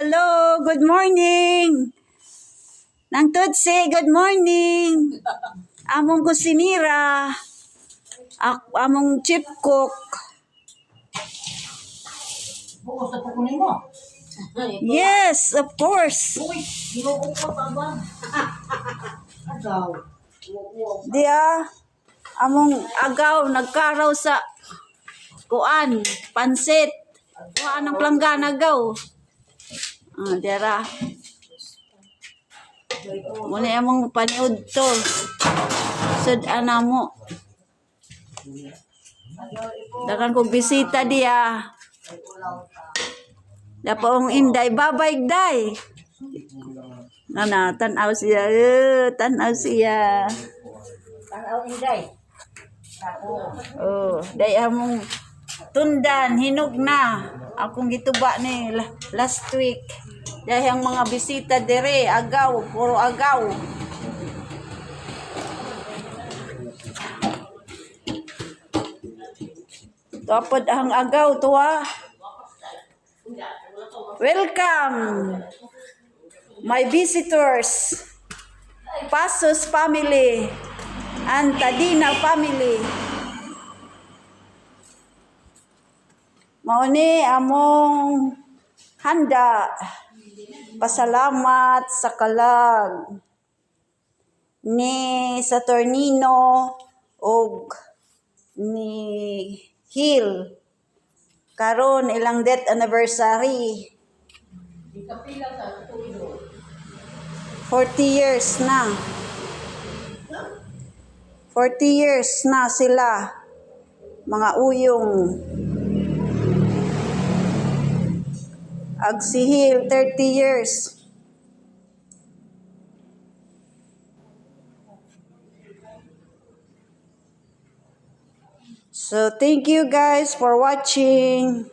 Hello, good morning. Nang Tutsi, good morning. Among kusinira. Among chief cook. Bukas na pukunin mo. Yes, of course. Uy, ginukupot ang bang. Agaw. Dia, among agaw, nagkaraw sa kuan, pansit. Kuan ang planggana agaw. Dira. Muna among paniud to. Sud anamo. Dakan kong bisita dia. Dapong inday, babay day. Tanaw siya. Tanaw siya. Tanaw inday. Oh, day among tundan, hinog na. Akong gituba ni last week. Dahil ang mga bisita dire, agaw, puro agaw. Tapos ang agaw tuwa. Welcome, my visitors, Pasos family, and Tadina family. Mauni among handa. Pasalamat sa kalag ni Saturnino og ni Hill. Karon ilang death anniversary. 40 years na. 40 years na sila. Mga uyong. Ag si Hill, 30 years. So, thank you guys for watching.